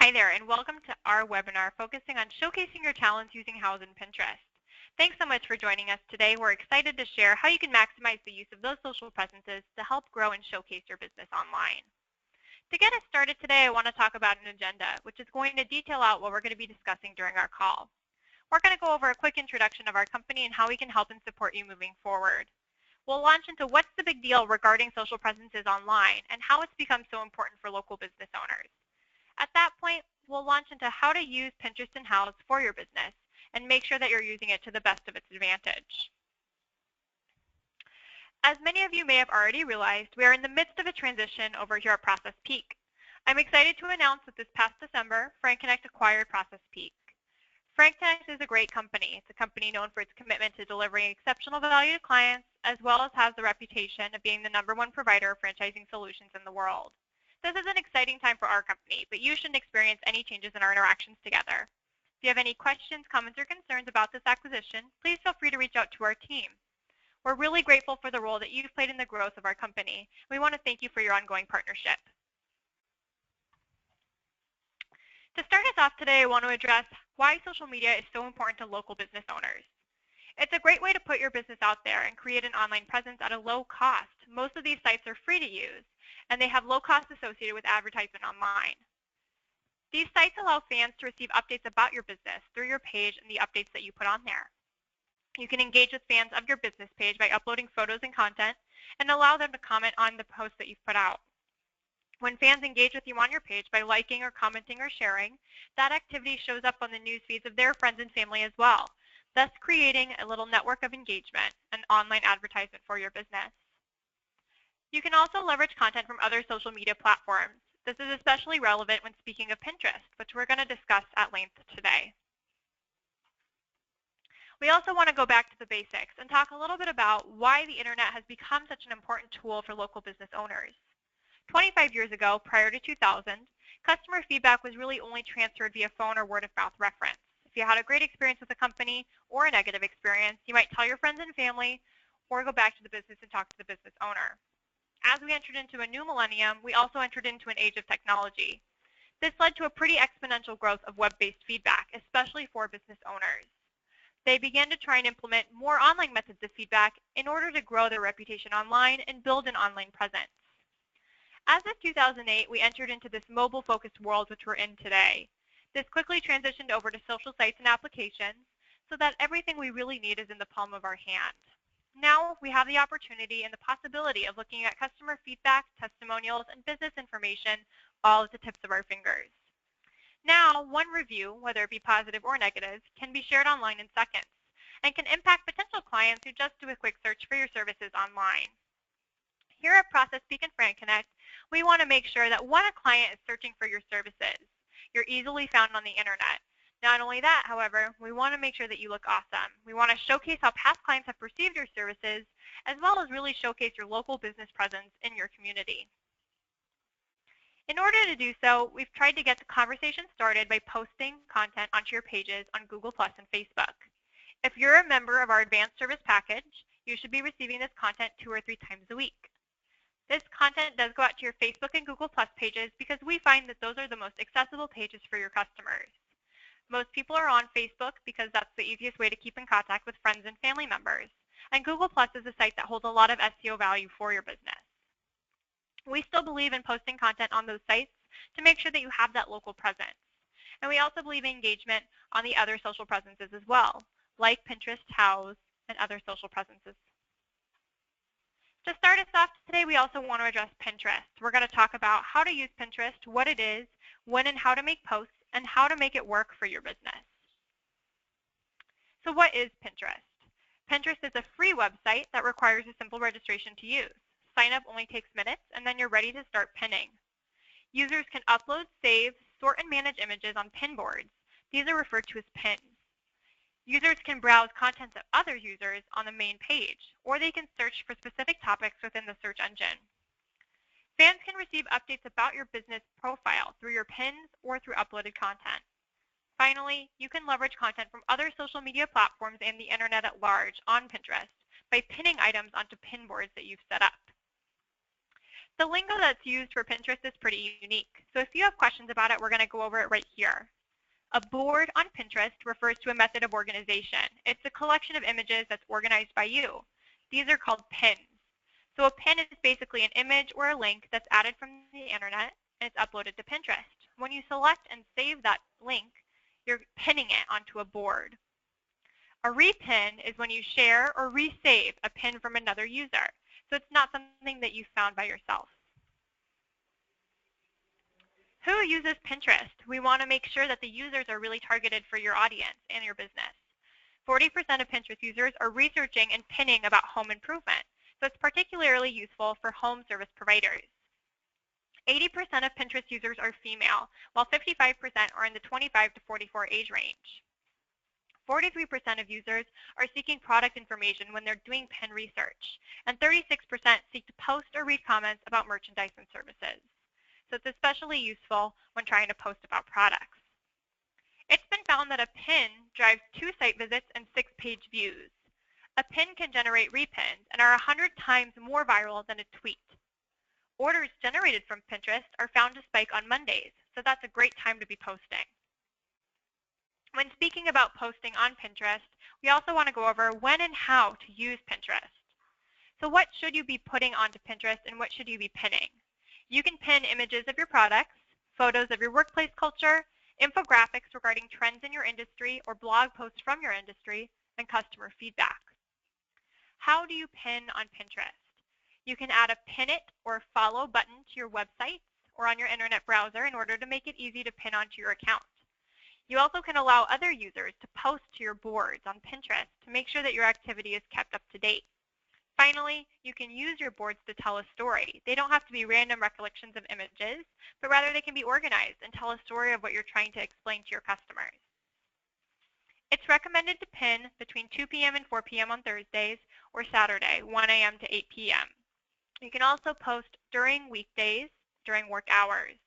Hi there, and welcome to our webinar focusing on showcasing your talents using Houzz and Pinterest. Thanks so much for joining us today. We're excited to share how you can maximize the use of those social presences to help grow and showcase your business online. To get us started today, I want to talk about an agenda, which is going to detail out what we're going to be discussing during our call. We're going to go over a quick introduction of our company and how we can help and support you moving forward. We'll launch into what's the big deal regarding social presences online and how it's become so important for local business owners. At that point, we'll launch into how to use Pinterest and Houzz for your business and make sure that you're using it to the best of its advantage. As many of you may have already realized, we are in the midst of a transition over here at Process Peak. I'm excited to announce that this past December, FrankConnect acquired Process Peak. FrankConnect is a great company. It's a company known for its commitment to delivering exceptional value to clients, as well as has the reputation of being the #1 provider of franchising solutions in the world. This is an exciting time for our company, but you shouldn't experience any changes in our interactions together. If you have any questions, comments, or concerns about this acquisition, please feel free to reach out to our team. We're really grateful for the role that you've played in the growth of our company. We want to thank you for your ongoing partnership. To start us off today, I want to address why social media is so important to local business owners. It's a great way to put your business out there and create an online presence at a low cost. Most of these sites are free to use, and they have low costs associated with advertisement online. These sites allow fans to receive updates about your business through your page and the updates that you put on there. You can engage with fans of your business page by uploading photos and content and allow them to comment on the posts that you've put out. When fans engage with you on your page by liking or commenting or sharing, that activity shows up on the news feeds of their friends and family as well, thus creating a little network of engagement and online advertisement for your business. You can also leverage content from other social media platforms. This is especially relevant when speaking of Pinterest, which we're going to discuss at length today. We also want to go back to the basics and talk a little bit about why the internet has become such an important tool for local business owners. 25 years ago, prior to 2000, customer feedback was really only transferred via phone or word-of-mouth reference. If you had a great experience with a company or a negative experience, you might tell your friends and family or go back to the business and talk to the business owner. As we entered into a new millennium, we also entered into an age of technology. This led to a pretty exponential growth of web-based feedback, especially for business owners. They began to try and implement more online methods of feedback in order to grow their reputation online and build an online presence. As of 2008, we entered into this mobile-focused world which we're in today. This quickly transitioned over to social sites and applications so that everything we really need is in the palm of our hand. Now we have the opportunity and the possibility of looking at customer feedback, testimonials, and business information all at the tips of our fingers. Now, one review, whether it be positive or negative, can be shared online in seconds and can impact potential clients who just do a quick search for your services online. Here at Process Peak and FrankConnect, we want to make sure that when a client is searching for your services, you're easily found on the internet. Not only that, however, we want to make sure that you look awesome. We want to showcase how past clients have perceived your services, as well as really showcase your local business presence in your community. In order to do so, we've tried to get the conversation started by posting content onto your pages on Google+ and Facebook. If you're a member of our advanced service package, you should be receiving this content 2 or 3 times a week. This content does go out to your Facebook and Google+ pages because we find that those are the most accessible pages for your customers. Most people are on Facebook because that's the easiest way to keep in contact with friends and family members. And Google+ is a site that holds a lot of SEO value for your business. We still believe in posting content on those sites to make sure that you have that local presence. And we also believe in engagement on the other social presences as well, like Pinterest, Houzz, and other social presences. To start us off today, we also want to address Pinterest. We're going to talk about how to use Pinterest, what it is, when and how to make posts, and how to make it work for your business. So what is Pinterest? Pinterest is a free website that requires a simple registration to use. Sign up only takes minutes, and then you're ready to start pinning. Users can upload, save, sort, and manage images on pin boards. These are referred to as pins. Users can browse content of other users on the main page, or they can search for specific topics within the search engine. Fans can receive updates about your business profile through your pins or through uploaded content. Finally, you can leverage content from other social media platforms and the internet at large on Pinterest by pinning items onto pin boards that you've set up. The lingo that's used for Pinterest is pretty unique. So if you have questions about it, we're going to go over it right here. A board on Pinterest refers to a method of organization. It's a collection of images that's organized by you. These are called pins. So a pin is basically an image or a link that's added from the internet and it's uploaded to Pinterest. When you select and save that link, you're pinning it onto a board. A repin is when you share or resave a pin from another user. So it's not something that you found by yourself. Who uses Pinterest? We want to make sure that the users are really targeted for your audience and your business. 40% of Pinterest users are researching and pinning about home improvement, so it's particularly useful for home service providers. 80% of Pinterest users are female, while 55% are in the 25 to 44 age range. 43% of users are seeking product information when they're doing pin research, and 36% seek to post or read comments about merchandise and services. So it's especially useful when trying to post about products. It's been found that a pin drives 2 site visits and 6 page views. A pin can generate repins and are 100 times more viral than a tweet. Orders generated from Pinterest are found to spike on Mondays, so that's a great time to be posting. When speaking about posting on Pinterest, we also want to go over when and how to use Pinterest. So what should you be putting onto Pinterest and what should you be pinning? You can pin images of your products, photos of your workplace culture, infographics regarding trends in your industry or blog posts from your industry, and customer feedback. How do you pin on Pinterest? You can add a pin it or follow button to your website or on your internet browser in order to make it easy to pin onto your account. You also can allow other users to post to your boards on Pinterest to make sure that your activity is kept up to date. Finally, you can use your boards to tell a story. They don't have to be random recollections of images, but rather they can be organized and tell a story of what you're trying to explain to your customers. It's recommended to pin between 2 p.m. and 4 p.m. on Thursdays or Saturday, 1 a.m. to 8 p.m. You can also post during weekdays, during work hours.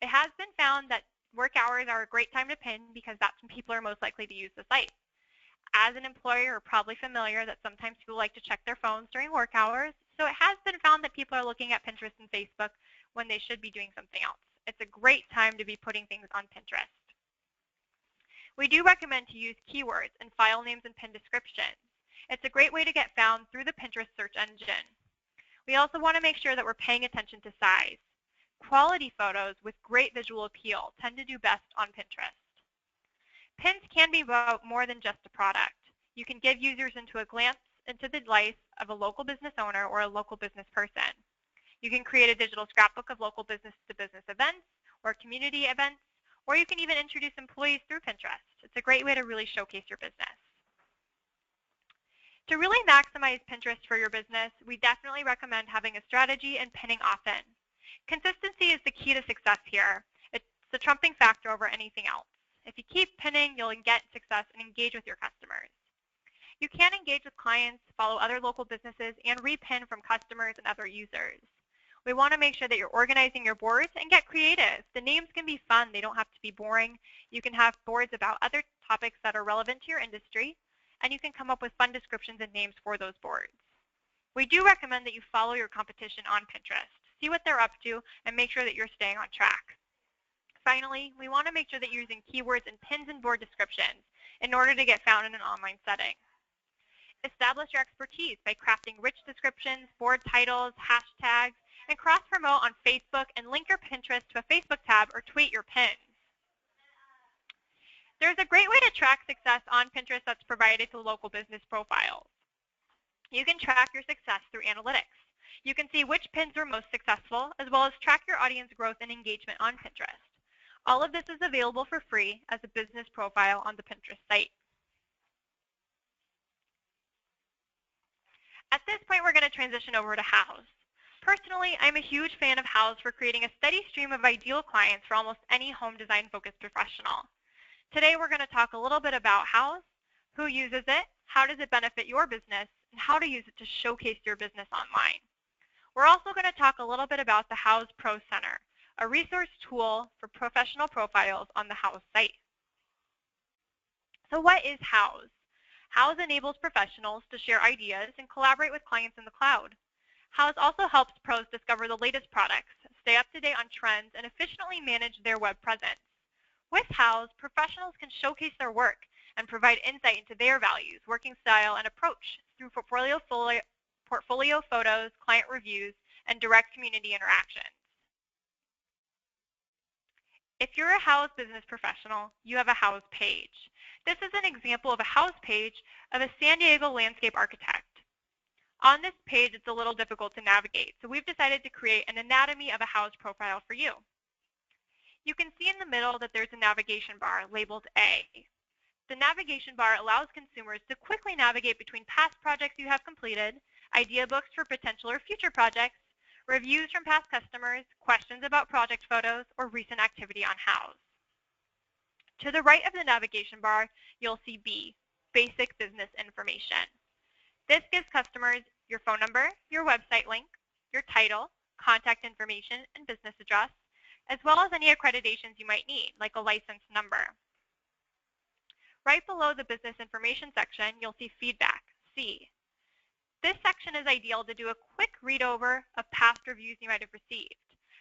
It has been found that work hours are a great time to pin because that's when people are most likely to use the site. As an employer, you're probably familiar that sometimes people like to check their phones during work hours, so it has been found that people are looking at Pinterest and Facebook when they should be doing something else. It's a great time to be putting things on Pinterest. We do recommend to use keywords and file names and pin descriptions. It's a great way to get found through the Pinterest search engine. We also want to make sure that we're paying attention to size. Quality photos with great visual appeal tend to do best on Pinterest. Pins can be about more than just a product. You can give users a glance into the life of a local business owner or a local business person. You can create a digital scrapbook of local business-to-business events or community events, or you can even introduce employees through Pinterest. It's a great way to really showcase your business. To really maximize Pinterest for your business, we definitely recommend having a strategy and pinning often. Consistency is the key to success here. It's the trumping factor over anything else. If you keep pinning, you'll get success and engage with your customers. You can engage with clients, follow other local businesses, and repin from customers and other users. We want to make sure that you're organizing your boards and get creative. The names can be fun. They don't have to be boring. You can have boards about other topics that are relevant to your industry, and you can come up with fun descriptions and names for those boards. We do recommend that you follow your competition on Pinterest. See what they're up to and make sure that you're staying on track. Finally, we want to make sure that you're using keywords and pins and board descriptions in order to get found in an online setting. Establish your expertise by crafting rich descriptions, board titles, hashtags, and cross-promote on Facebook and link your Pinterest to a Facebook tab or tweet your pins. There's a great way to track success on Pinterest that's provided to local business profiles. You can track your success through analytics. You can see which pins were most successful, as well as track your audience growth and engagement on Pinterest. All of this is available for free as a business profile on the Pinterest site. At this point, we're going to transition over to Houzz. Personally, I'm a huge fan of Houzz for creating a steady stream of ideal clients for almost any home design-focused professional. Today, we're going to talk a little bit about Houzz, who uses it, how does it benefit your business, and how to use it to showcase your business online. We're also going to talk a little bit about the Houzz Pro Center, a resource tool for professional profiles on the Houzz site. So what is Houzz? Houzz enables professionals to share ideas and collaborate with clients in the cloud. Houzz also helps pros discover the latest products, stay up to date on trends, and efficiently manage their web presence. With Houzz, professionals can showcase their work and provide insight into their values, working style, and approach through portfolio photos, client reviews, and direct community interactions. If you're a Houzz business professional, you have a Houzz page. This is an example of a Houzz page of a San Diego landscape architect. On this page, it's a little difficult to navigate, so we've decided to create an anatomy of a Houzz profile for you. You can see in the middle that there's a navigation bar labeled A. The navigation bar allows consumers to quickly navigate between past projects you have completed, idea books for potential or future projects, reviews from past customers, questions about project photos, or recent activity on Houzz. To the right of the navigation bar, you'll see B, Basic Business Information. This gives customers your phone number, your website link, your title, contact information, and business address, as well as any accreditations you might need, like a license number. Right below the business information section, you'll see Feedback, C. This section is ideal to do a quick read over of past reviews you might have received.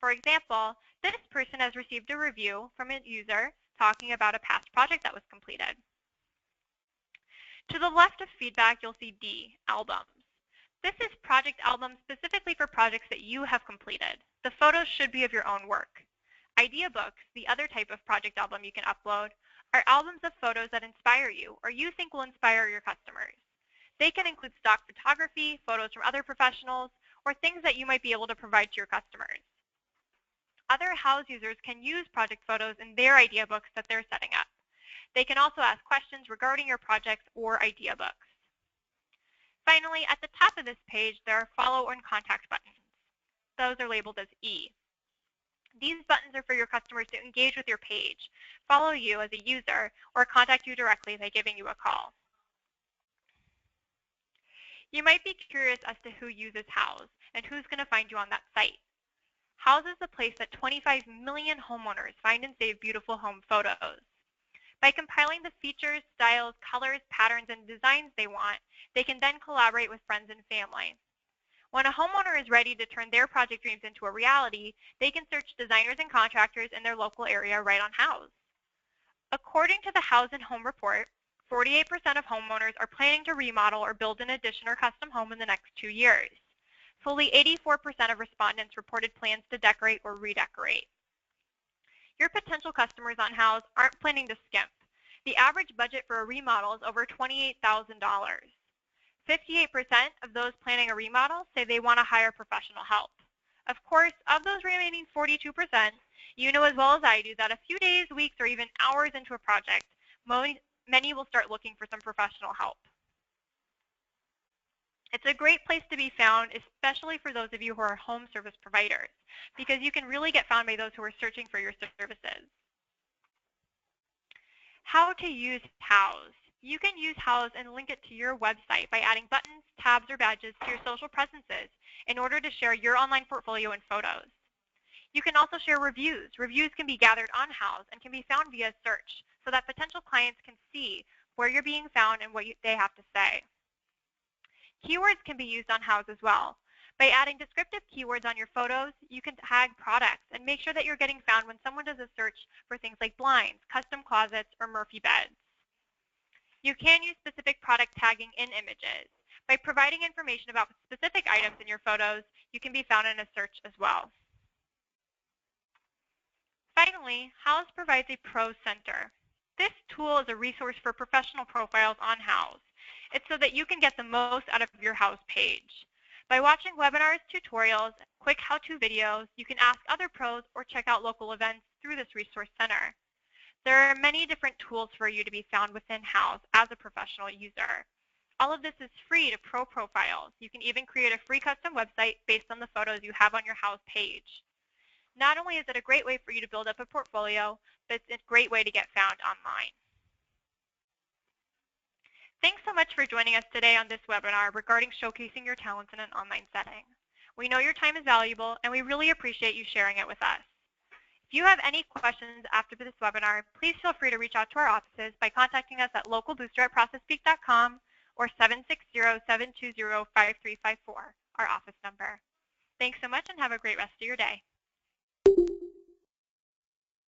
For example, this person has received a review from a user talking about a past project that was completed. To the left of Feedback, you'll see D, Albums. This is project albums specifically for projects that you have completed. The photos should be of your own work. Idea books, the other type of project album you can upload, are albums of photos that inspire you or you think will inspire your customers. They can include stock photography, photos from other professionals, or things that you might be able to provide to your customers. Other Houzz users can use project photos in their idea books that they're setting up. They can also ask questions regarding your projects or idea books. Finally, at the top of this page, there are follow and contact buttons. Those are labeled as E. These buttons are for your customers to engage with your page, follow you as a user, or contact you directly by giving you a call. You might be curious as to who uses Houzz and who's going to find you on that site. Houzz is the place that 25 million homeowners find and save beautiful home photos. By compiling the features, styles, colors, patterns, and designs they want, they can then collaborate with friends and family. When a homeowner is ready to turn their project dreams into a reality, they can search designers and contractors in their local area right on Houzz. According to the Houzz and Home Report, 48% of homeowners are planning to remodel or build an addition or custom home in the next 2 years. Fully 84% of respondents reported plans to decorate or redecorate. Your potential customers on Houzz aren't planning to skimp. The average budget for a remodel is over $28,000. 58% of those planning a remodel say they want to hire professional help. Of course, of those remaining 42%, you know as well as I do that a few days, weeks, or even hours into a project, many will start looking for some professional help. It's a great place to be found, especially for those of you who are home service providers, because you can really get found by those who are searching for your services. How to use Houzz. You can use Houzz and link it to your website by adding buttons, tabs, or badges to your social presences in order to share your online portfolio and photos. You can also share reviews. Reviews can be gathered on Houzz and can be found via search so that potential clients can see where you're being found and what they have to say. Keywords can be used on Houzz as well. By adding descriptive keywords on your photos, you can tag products and make sure that you're getting found when someone does a search for things like blinds, custom closets, or Murphy beds. You can use specific product tagging in images. By providing information about specific items in your photos, you can be found in a search as well. Finally, Houzz provides a Pro Center. This tool is a resource for professional profiles on Houzz. It's so that you can get the most out of your Houzz page. By watching webinars, tutorials, quick how-to videos, you can ask other pros or check out local events through this resource center. There are many different tools for you to be found within Houzz as a professional user. All of this is free to pro profiles. You can even create a free custom website based on the photos you have on your Houzz page. Not only is it a great way for you to build up a portfolio, but it's a great way to get found online. Thanks so much for joining us today on this webinar regarding showcasing your talents in an online setting. We know your time is valuable, and we really appreciate you sharing it with us. If you have any questions after this webinar, please feel free to reach out to our offices by contacting us at localbooster@processpeak.com or 760-720-5354. our office number. Thanks so much and have a great rest of your day.